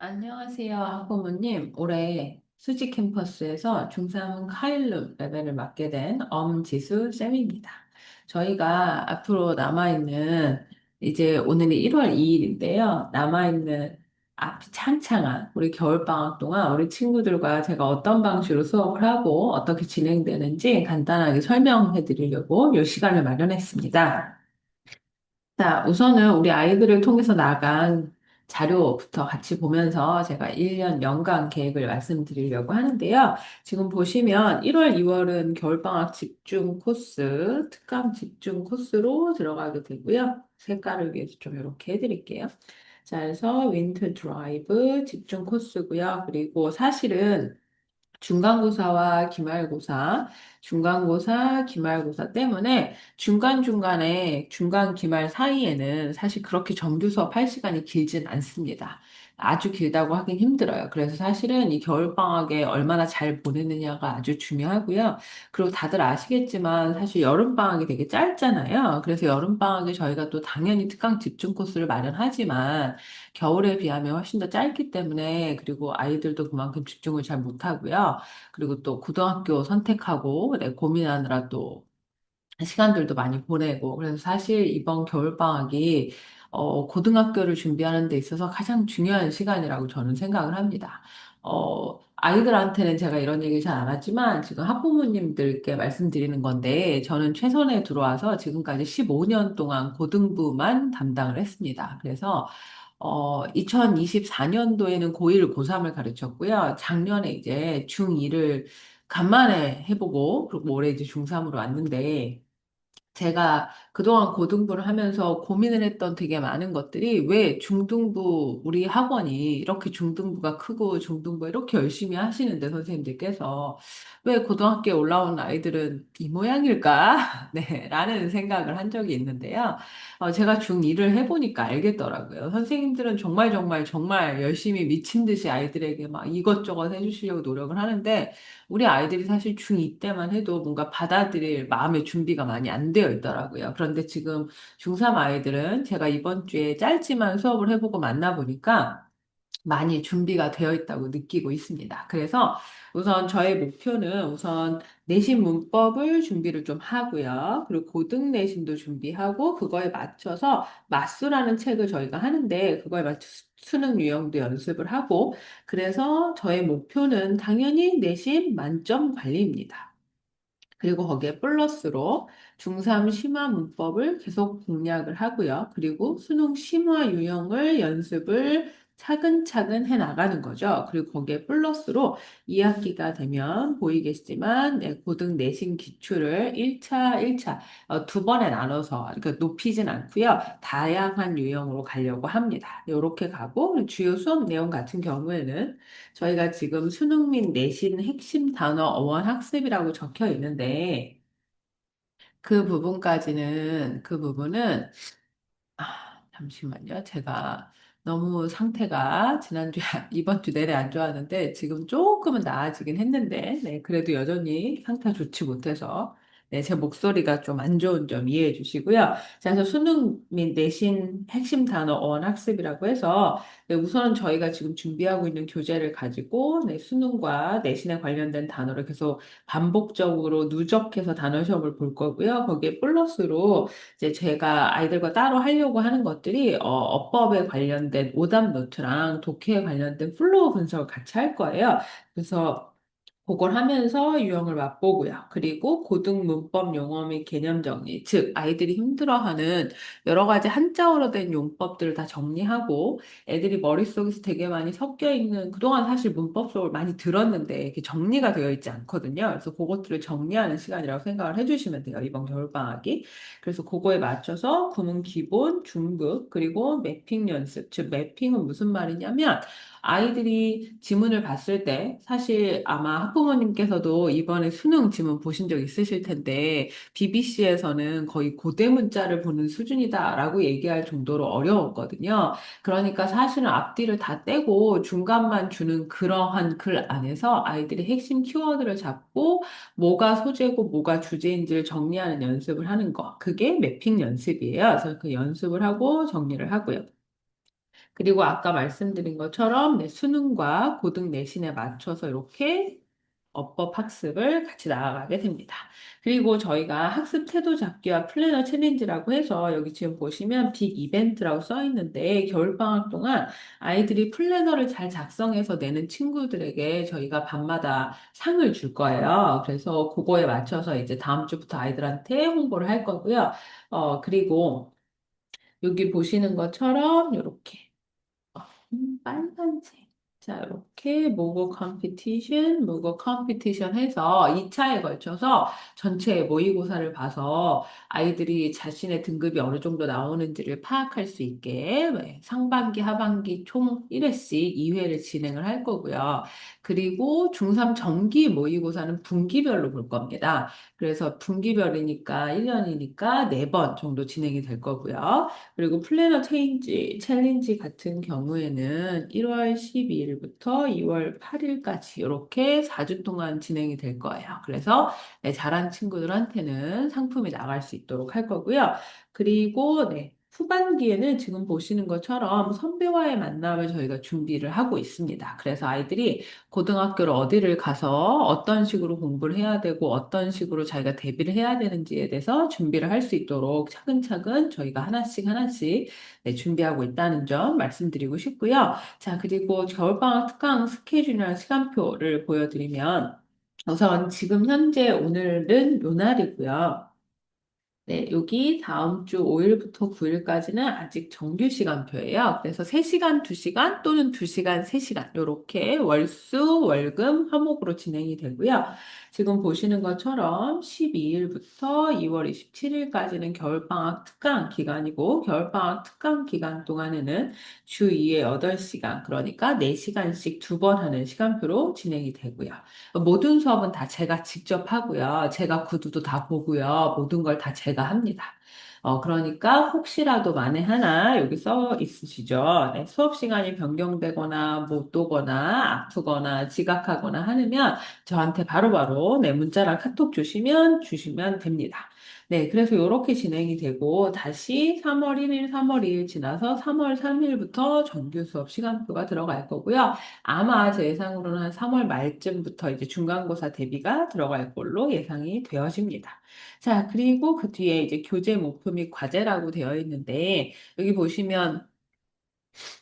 안녕하세요, 학부모님. 올해 수지 캠퍼스에서 중3 카일룸 레벨을 맡게 된 엄지수 쌤입니다. 저희가 앞으로 남아있는, 이제 오늘이 1월 2일인데요. 남아있는 앞이 창창한 우리 겨울방학 동안 우리 친구들과 제가 어떤 방식으로 수업을 하고 어떻게 진행되는지 간단하게 설명해 드리려고 이 시간을 마련했습니다. 자, 우선은 우리 아이들을 통해서 나간 자료부터 같이 보면서 제가 1년 연간 계획을 말씀드리려고 하는데요. 지금 보시면 1월, 2월은 겨울방학 집중 코스, 특강 집중 코스로 들어가게 되고요. 색깔을 위해서 좀 이렇게 해드릴게요. 자, 그래서 윈터 드라이브 집중 코스고요. 그리고 사실은 중간고사와 기말고사, 중간고사, 기말고사 때문에 중간중간에 중간, 기말 사이에는 사실 그렇게 정규 수업 할 시간이 길진 않습니다. 아주 길다고 하긴 힘들어요. 그래서 사실은 이 겨울방학에 얼마나 잘 보내느냐가 아주 중요하고요. 그리고 다들 아시겠지만 사실 여름방학이 되게 짧잖아요. 그래서 여름방학에 저희가 또 당연히 특강 집중 코스를 마련하지만 겨울에 비하면 훨씬 더 짧기 때문에 그리고 아이들도 그만큼 집중을 잘 못하고요. 그리고 또 고등학교 선택하고 네, 고민하느라 또 시간들도 많이 보내고 그래서 사실 이번 겨울방학이 고등학교를 준비하는 데 있어서 가장 중요한 시간이라고 저는 생각을 합니다. 아이들한테는 제가 이런 얘기 잘 안 하지만 지금 학부모님들께 말씀드리는 건데 저는 최선에 들어와서 지금까지 15년 동안 고등부만 담당을 했습니다. 그래서 2024년도에는 고1, 고3을 가르쳤고요. 작년에 이제 중2를 간만에 해보고, 그리고 올해 이제 중3으로 왔는데, 제가 그동안 고등부를 하면서 고민을 했던 되게 많은 것들이 왜 중등부, 우리 학원이 이렇게 중등부가 크고 중등부 이렇게 열심히 하시는데 선생님들께서 왜 고등학교에 올라온 아이들은 이 모양일까? 네, 라는 생각을 한 적이 있는데요. 제가 중2를 해보니까 알겠더라고요. 선생님들은 정말 정말 정말 열심히 미친 듯이 아이들에게 막 이것저것 해주시려고 노력을 하는데 우리 아이들이 사실 중2 때만 해도 뭔가 받아들일 마음의 준비가 많이 안 되어 있더라고요. 그런데 지금 중3 아이들은 제가 이번 주에 짧지만 수업을 해보고 만나보니까 많이 준비가 되어 있다고 느끼고 있습니다. 그래서 우선 저의 목표는 우선 내신 문법을 준비를 좀 하고요. 그리고 고등 내신도 준비하고 그거에 맞춰서 맞수라는 책을 저희가 하는데 그거에 맞춰 수능 유형도 연습을 하고 그래서 저의 목표는 당연히 내신 만점 관리입니다. 그리고 거기에 플러스로 중3 심화 문법을 계속 공략을 하고요. 그리고 수능 심화 유형을 연습을 차근차근 해 나가는 거죠. 그리고 거기에 플러스로 2학기가 되면 보이겠지만 네, 고등 내신 기출을 1차, 1차 두 번에 나눠서 그러니까 높이진 않고요. 다양한 유형으로 가려고 합니다. 이렇게 가고 주요 수업 내용 같은 경우에는 저희가 지금 수능 및 내신 핵심 단어 어원 학습이라고 적혀 있는데 그 부분은 잠시만요. 제가 너무 상태가 지난주에, 이번 주 내내 안 좋았는데, 지금 조금은 나아지긴 했는데, 네, 그래도 여전히 상태가 좋지 못해서, 네, 제 목소리가 좀 안 좋은 점 이해해 주시고요. 자, 그래서 수능 및 내신 핵심 단어 어원 학습이라고 해서, 네, 우선은 저희가 지금 준비하고 있는 교재를 가지고, 네, 수능과 내신에 관련된 단어를 계속 반복적으로 누적해서 단어 시험을 볼 거고요. 거기에 플러스로 이제 제가 아이들과 따로 하려고 하는 것들이 어법에 관련된 오답 노트랑 독해에 관련된 플로우 분석을 같이 할 거예요. 그래서 그걸 하면서 유형을 맛보고요. 그리고 고등 문법 용어 및 개념 정리, 즉 아이들이 힘들어하는 여러 가지 한자어로 된 용법들을 다 정리하고 애들이 머릿속에서 되게 많이 섞여 있는 그동안 사실 문법 수업을 많이 들었는데 이게 정리가 되어 있지 않거든요. 그래서 그것들을 정리하는 시간이라고 생각을 해주시면 돼요. 이번 겨울방학이. 그래서 그거에 맞춰서 구문 기본, 중급, 그리고 매핑 연습. 즉 매핑은 무슨 말이냐면 아이들이 지문을 봤을 때 사실 아마 학부모님께서도 이번에 수능 지문 보신 적 있으실 텐데 BBC에서는 거의 고대 문자를 보는 수준이다라고 얘기할 정도로 어려웠거든요. 그러니까 사실은 앞뒤를 다 떼고 중간만 주는 그러한 글 안에서 아이들이 핵심 키워드를 잡고 뭐가 소재고 뭐가 주제인지를 정리하는 연습을 하는 거. 그게 매핑 연습이에요. 그래서 그 연습을 하고 정리를 하고요. 그리고 아까 말씀드린 것처럼 네, 수능과 고등 내신에 맞춰서 이렇게 어법 학습을 같이 나아가게 됩니다. 그리고 저희가 학습 태도 잡기와 플래너 챌린지라고 해서 여기 지금 보시면 빅 이벤트라고 써 있는데 겨울방학 동안 아이들이 플래너를 잘 작성해서 내는 친구들에게 저희가 밤마다 상을 줄 거예요. 그래서 그거에 맞춰서 이제 다음 주부터 아이들한테 홍보를 할 거고요. 그리고 여기 보시는 것처럼 이렇게 빨간색. 자, 이렇게 모고 컴피티션 해서 2차에 걸쳐서 전체 모의고사를 봐서 아이들이 자신의 등급이 어느 정도 나오는지를 파악할 수 있게 네, 상반기, 하반기 총 1회씩 2회를 진행을 할 거고요. 그리고 중3 정기 모의고사는 분기별로 볼 겁니다. 그래서 분기별이니까 1년이니까 4번 정도 진행이 될 거고요. 그리고 플래너 챌린지 같은 경우에는 1월 12일부터 2월 8일까지 이렇게 4주 동안 진행이 될 거예요. 그래서 네, 잘한 친구들한테는 상품이 나갈 수 있도록 할 거고요. 그리고 네, 후반기에는 지금 보시는 것처럼 선배와의 만남을 저희가 준비를 하고 있습니다. 그래서 아이들이 고등학교를 어디를 가서 어떤 식으로 공부를 해야 되고 어떤 식으로 자기가 대비를 해야 되는지에 대해서 준비를 할 수 있도록 차근차근 저희가 하나씩 하나씩 네, 준비하고 있다는 점 말씀드리고 싶고요. 자, 그리고 겨울방학 특강 스케줄이랑 시간표를 보여드리면 우선 지금 현재 오늘은 요 날이고요. 네, 여기 다음 주 5일부터 9일까지는 아직 정규 시간표예요. 그래서 3시간, 2시간 또는 2시간, 3시간 이렇게 월수, 월금, 화목으로 진행이 되고요. 지금 보시는 것처럼 12일부터 2월 27일까지는 겨울방학 특강 기간이고 겨울방학 특강 기간 동안에는 주 2회 8시간, 그러니까 4시간씩 2번 하는 시간표로 진행이 되고요. 모든 수업은 다 제가 직접 하고요. 제가 구두도 다 보고요. 모든 걸 다 제가 합니다. 그러니까 혹시라도 만에 하나 여기 써 있으시죠? 네, 수업 시간이 변경되거나 못 오거나 아프거나 지각하거나 하면 저한테 바로바로 네, 문자랑 카톡 주시면 됩니다. 네, 그래서 이렇게 진행이 되고 다시 3월 1일, 3월 2일 지나서 3월 3일부터 정규 수업 시간표가 들어갈 거고요. 아마 제 예상으로는 한 3월 말쯤부터 이제 중간고사 대비가 들어갈 걸로 예상이 되어집니다. 자, 그리고 그 뒤에 이제 교재 목표 및 과제라고 되어 있는데, 여기 보시면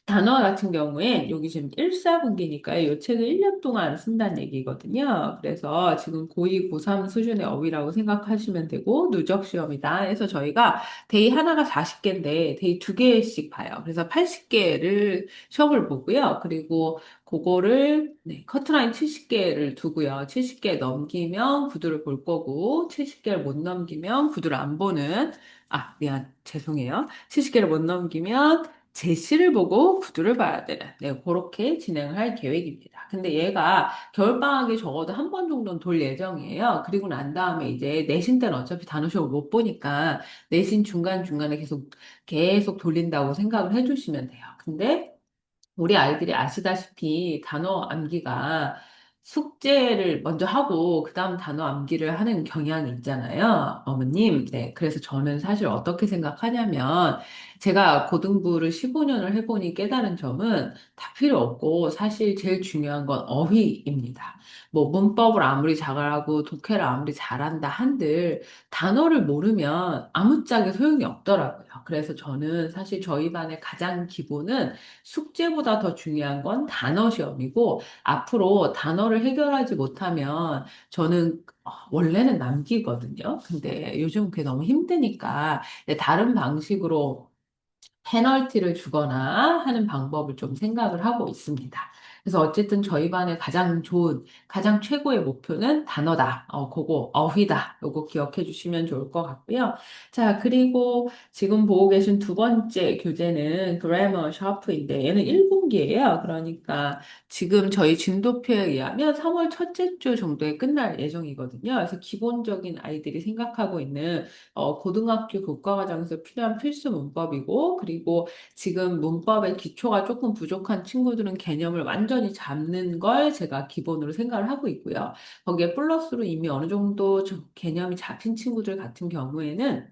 단어 같은 경우에 여기 지금 1사분기니까요. 이 책을 1년 동안 쓴다는 얘기거든요. 그래서 지금 고2, 고3 수준의 어휘라고 생각하시면 되고 누적 시험이다. 해서 저희가 데이 하나가 40개인데 데이 2개씩 봐요. 그래서 80개를 시험을 보고요. 그리고 그거를 네, 커트라인 70개를 두고요. 70개 넘기면 구두를 볼 거고 70개를 못 넘기면 구두를 안 보는 미안, 죄송해요. 70개를 못 넘기면 제시를 보고 구두를 봐야 되는, 네, 그렇게 진행을 할 계획입니다. 근데 얘가 겨울방학에 적어도 한 번 정도는 돌 예정이에요. 그리고 난 다음에 이제 내신 때는 어차피 단어 시험을 못 보니까 내신 중간중간에 계속 돌린다고 생각을 해주시면 돼요. 근데 우리 아이들이 아시다시피 단어 암기가 숙제를 먼저 하고 그다음 단어 암기를 하는 경향이 있잖아요. 어머님. 네. 그래서 저는 사실 어떻게 생각하냐면 제가 고등부를 15년을 해보니 깨달은 점은 다 필요 없고 사실 제일 중요한 건 어휘입니다. 뭐 문법을 아무리 잘하고 독해를 아무리 잘한다 한들 단어를 모르면 아무짝에 소용이 없더라고요. 그래서 저는 사실 저희 반의 가장 기본은 숙제보다 더 중요한 건 단어 시험이고, 앞으로 단어를 해결하지 못하면 저는 원래는 남기거든요. 근데 요즘 그게 너무 힘드니까 다른 방식으로 페널티를 주거나 하는 방법을 좀 생각을 하고 있습니다. 그래서 어쨌든 저희 반의 가장 좋은, 가장 최고의 목표는 단어다. 그거, 어휘다. 요거 기억해 주시면 좋을 것 같고요. 자, 그리고 지금 보고 계신 두 번째 교재는 그래머 샤프인데 얘는 1분기예요. 그러니까 지금 저희 진도표에 의하면 3월 첫째 주 정도에 끝날 예정이거든요. 그래서 기본적인 아이들이 생각하고 있는 고등학교 교과과정에서 필요한 필수 문법이고, 그리고 지금 문법의 기초가 조금 부족한 친구들은 개념을 완전히 잡는 걸 제가 기본으로 생각을 하고 있고요. 거기에 플러스로 이미 어느 정도 개념이 잡힌 친구들 같은 경우에는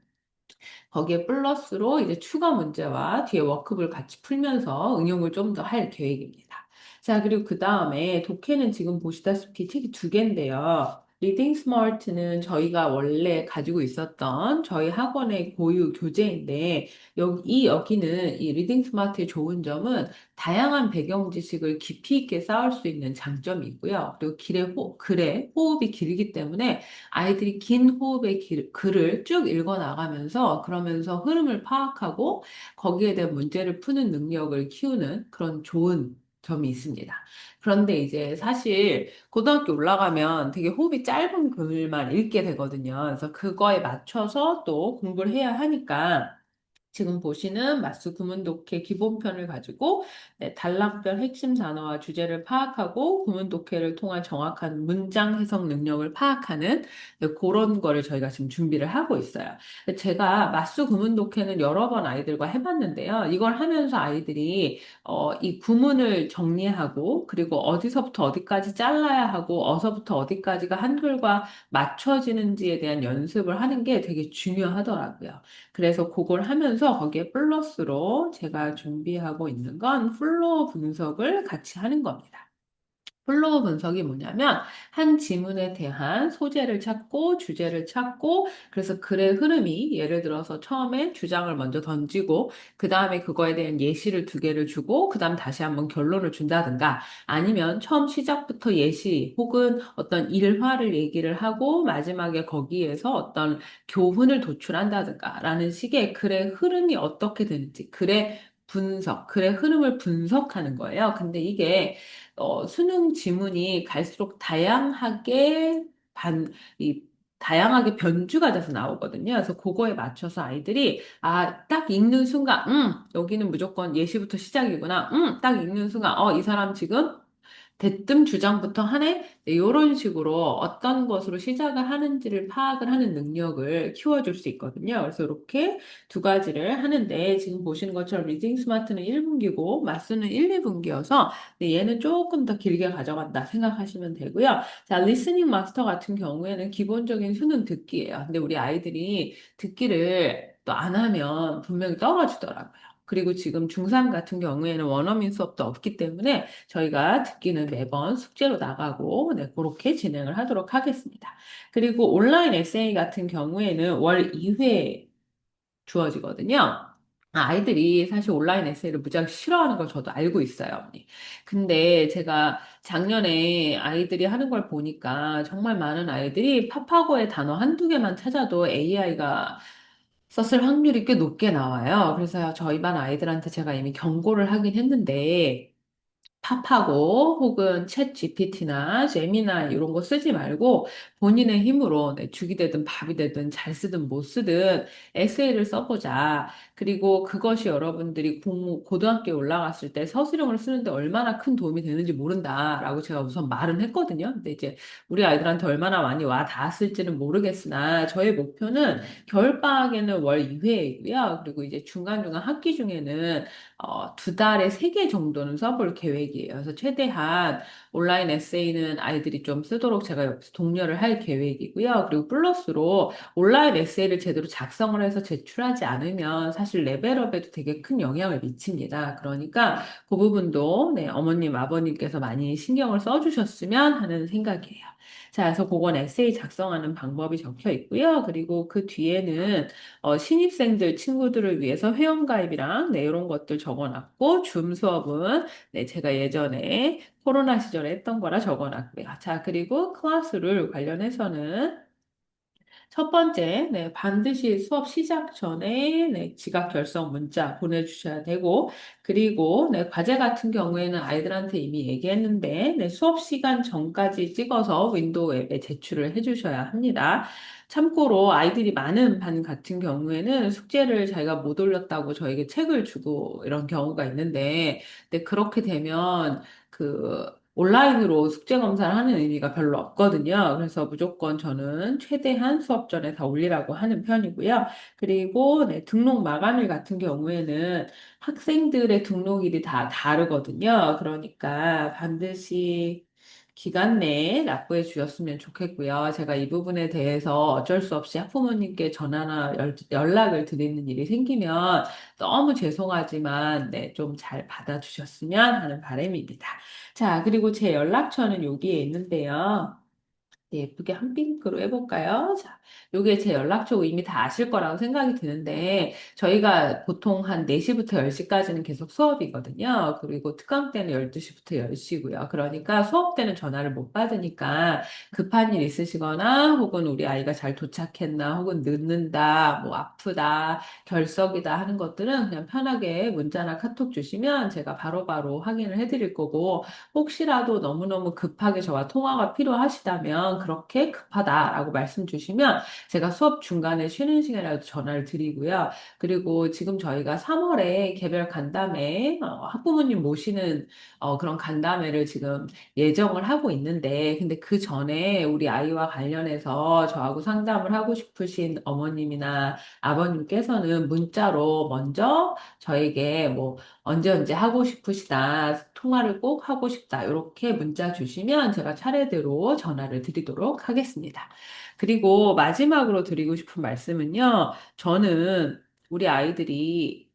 거기에 플러스로 이제 추가 문제와 뒤에 워크북을 같이 풀면서 응용을 좀 더 할 계획입니다. 자, 그리고 그 다음에 독해는 지금 보시다시피 책이 두 개인데요. 리딩 스마트는 저희가 원래 가지고 있었던 저희 학원의 고유 교재인데, 여기는 이 리딩 스마트의 좋은 점은 다양한 배경 지식을 깊이 있게 쌓을 수 있는 장점이 있고요. 그리고 글의 호흡이 길기 때문에 아이들이 긴 호흡의 글을 쭉 읽어 나가면서 그러면서 흐름을 파악하고 거기에 대한 문제를 푸는 능력을 키우는 그런 좋은 점이 있습니다. 그런데 이제 사실 고등학교 올라가면 되게 호흡이 짧은 글만 읽게 되거든요. 그래서 그거에 맞춰서 또 공부를 해야 하니까 지금 보시는 마스 구문독해 기본편을 가지고 단락별 핵심 단어와 주제를 파악하고 구문독해를 통한 정확한 문장 해석 능력을 파악하는 그런 거를 저희가 지금 준비를 하고 있어요. 제가 마스 구문독해는 여러 번 아이들과 해봤는데요. 이걸 하면서 아이들이 이 구문을 정리하고 그리고 어디서부터 어디까지 잘라야 하고 어서부터 어디까지가 한글과 맞춰지는지에 대한 연습을 하는 게 되게 중요하더라고요. 그래서 그걸 하면서 거기에 플러스로 제가 준비하고 있는 건 플로우 분석을 같이 하는 겁니다. 플로우 분석이 뭐냐면 한 지문에 대한 소재를 찾고 주제를 찾고 그래서 글의 흐름이 예를 들어서 처음에 주장을 먼저 던지고 그 다음에 그거에 대한 예시를 두 개를 주고 그 다음 다시 한번 결론을 준다든가 아니면 처음 시작부터 예시 혹은 어떤 일화를 얘기를 하고 마지막에 거기에서 어떤 교훈을 도출한다든가 라는 식의 글의 흐름이 어떻게 되는지 글의 흐름을 분석하는 거예요. 근데 이게 수능 지문이 갈수록 이, 다양하게 변주가 돼서 나오거든요. 그래서 그거에 맞춰서 아이들이, 딱 읽는 순간, 여기는 무조건 예시부터 시작이구나. 딱 읽는 순간, 이 사람 지금 대뜸 주장부터 하네? 네, 이런 식으로 어떤 것으로 시작을 하는지를 파악을 하는 능력을 키워줄 수 있거든요. 그래서 이렇게 두 가지를 하는데 지금 보시는 것처럼 리딩 스마트는 1분기고 마스는 1, 2분기여서 얘는 조금 더 길게 가져간다 생각하시면 되고요. 자, 리스닝 마스터 같은 경우에는 기본적인 수능 듣기예요. 근데 우리 아이들이 듣기를 또 안 하면 분명히 떨어지더라고요. 그리고 지금 중3 같은 경우에는 원어민 수업도 없기 때문에 저희가 듣기는 매번 숙제로 나가고 네, 그렇게 진행을 하도록 하겠습니다. 그리고 온라인 에세이 같은 경우에는 월 2회 주어지거든요. 아이들이 사실 온라인 에세이를 무지하게 싫어하는 걸 저도 알고 있어요, 언니. 근데 제가 작년에 아이들이 하는 걸 보니까 정말 많은 아이들이 파파고의 단어 한두 개만 찾아도 AI가 썼을 확률이 꽤 높게 나와요. 그래서 저희 반 아이들한테 제가 이미 경고를 하긴 했는데, 팝하고 혹은 챗 GPT나 제미나 이런 거 쓰지 말고 본인의 힘으로 죽이 되든 밥이 되든 잘 쓰든 못 쓰든 에세이를 써보자. 그리고 그것이 여러분들이 고등학교에 올라갔을 때 서술형을 쓰는데 얼마나 큰 도움이 되는지 모른다라고 제가 우선 말은 했거든요. 근데 이제 우리 아이들한테 얼마나 많이 와 닿았을지는 모르겠으나 저의 목표는 겨울방학에는 월 2회이고요. 그리고 이제 중간중간 학기 중에는 두 달에 세 개 정도는 써볼 계획이에요. 그래서 최대한 온라인 에세이는 아이들이 좀 쓰도록 제가 옆에서 독려를 할 계획이고요. 그리고 플러스로 온라인 에세이를 제대로 작성을 해서 제출하지 않으면 사실 레벨업에도 되게 큰 영향을 미칩니다. 그러니까 그 부분도 네, 어머님, 아버님께서 많이 신경을 써주셨으면 하는 생각이에요. 자, 그래서 그건 에세이 작성하는 방법이 적혀 있고요. 그리고 그 뒤에는 신입생들 친구들을 위해서 회원가입이랑 네, 이런 것들 적어놨고, 줌 수업은 네, 제가 예전에 코로나 시절에 했던 거라 적어놨고요. 자, 그리고 클래스를 관련해서는 첫 번째, 네, 반드시 수업 시작 전에 네, 지각 결석 문자 보내주셔야 되고, 그리고 네, 과제 같은 경우에는 아이들한테 이미 얘기했는데, 네, 수업 시간 전까지 찍어서 윈도우 앱에 제출을 해주셔야 합니다. 참고로 아이들이 많은 반 같은 경우에는 숙제를 자기가 못 올렸다고 저에게 책을 주고 이런 경우가 있는데, 네, 그렇게 되면 온라인으로 숙제 검사를 하는 의미가 별로 없거든요. 그래서 무조건 저는 최대한 수업 전에 다 올리라고 하는 편이고요. 그리고 네, 등록 마감일 같은 경우에는 학생들의 등록일이 다 다르거든요. 그러니까 반드시 기간 내에 납부해 주셨으면 좋겠고요. 제가 이 부분에 대해서 어쩔 수 없이 학부모님께 전화나 연락을 드리는 일이 생기면 너무 죄송하지만 네, 좀 잘 받아주셨으면 하는 바람입니다. 자, 그리고 제 연락처는 여기에 있는데요. 네, 예쁘게 한 핑크로 해볼까요? 자, 요게 제 연락처고 이미 다 아실 거라고 생각이 드는데, 저희가 보통 한 4시부터 10시까지는 계속 수업이거든요. 그리고 특강 때는 12시부터 10시고요. 그러니까 수업 때는 전화를 못 받으니까 급한 일 있으시거나, 혹은 우리 아이가 잘 도착했나, 혹은 늦는다, 뭐 아프다, 결석이다 하는 것들은 그냥 편하게 문자나 카톡 주시면 제가 바로바로 확인을 해드릴 거고, 혹시라도 너무너무 급하게 저와 통화가 필요하시다면 그렇게 급하다라고 말씀 주시면 제가 수업 중간에 쉬는 시간이라도 전화를 드리고요. 그리고 지금 저희가 3월에 개별 간담회, 학부모님 모시는 그런 간담회를 지금 예정을 하고 있는데, 근데 그 전에 우리 아이와 관련해서 저하고 상담을 하고 싶으신 어머님이나 아버님께서는 문자로 먼저 저에게 뭐 언제 언제 하고 싶으시다, 통화를 꼭 하고 싶다, 이렇게 문자 주시면 제가 차례대로 전화를 드리도록 하겠습니다. 그리고 마지막으로 드리고 싶은 말씀은요, 저는 우리 아이들이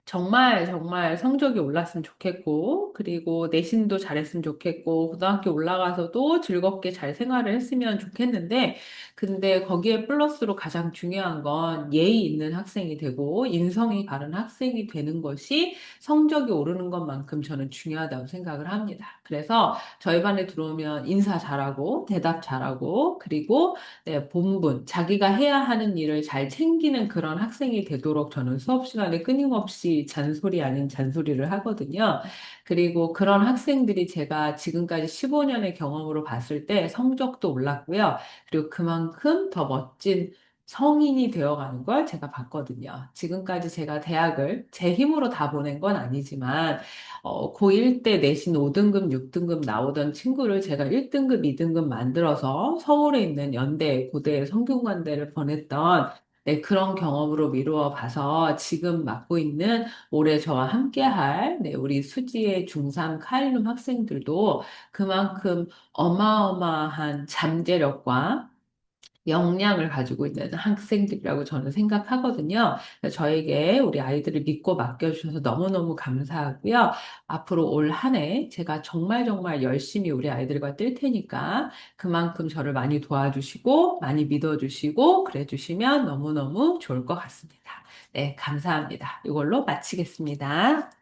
정말 정말 성적이 올랐으면 좋겠고, 그리고 내신도 잘했으면 좋겠고, 고등학교 올라가서도 즐겁게 잘 생활을 했으면 좋겠는데, 근데 거기에 플러스로 가장 중요한 건 예의 있는 학생이 되고, 인성이 바른 학생이 되는 것이 성적이 오르는 것만큼 저는 중요하다고 생각을 합니다. 그래서 저희 반에 들어오면 인사 잘하고, 대답 잘하고, 그리고 네, 본분, 자기가 해야 하는 일을 잘 챙기는 그런 학생이 되도록 저는 수업 시간에 끊임없이 잔소리 아닌 잔소리를 하거든요. 그리고 그런 학생들이 제가 지금까지 15년의 경험으로 봤을 때 성적도 올랐고요. 그리고 그만큼 더 멋진 성인이 되어가는 걸 제가 봤거든요. 지금까지 제가 대학을 제 힘으로 다 보낸 건 아니지만, 고1 때 내신 5등급, 6등급 나오던 친구를 제가 1등급, 2등급 만들어서 서울에 있는 연대, 고대, 성균관대를 보냈던 네, 그런 경험으로 미루어 봐서 지금 맡고 있는 올해 저와 함께할 네, 우리 수지의 중3 카일룸 학생들도 그만큼 어마어마한 잠재력과 역량을 가지고 있는 학생들이라고 저는 생각하거든요. 그래서 저에게 우리 아이들을 믿고 맡겨주셔서 너무너무 감사하고요. 앞으로 올 한 해 제가 정말 정말 열심히 우리 아이들과 뛸 테니까 그만큼 저를 많이 도와주시고 많이 믿어주시고 그래 주시면 너무너무 좋을 것 같습니다. 네, 감사합니다. 이걸로 마치겠습니다.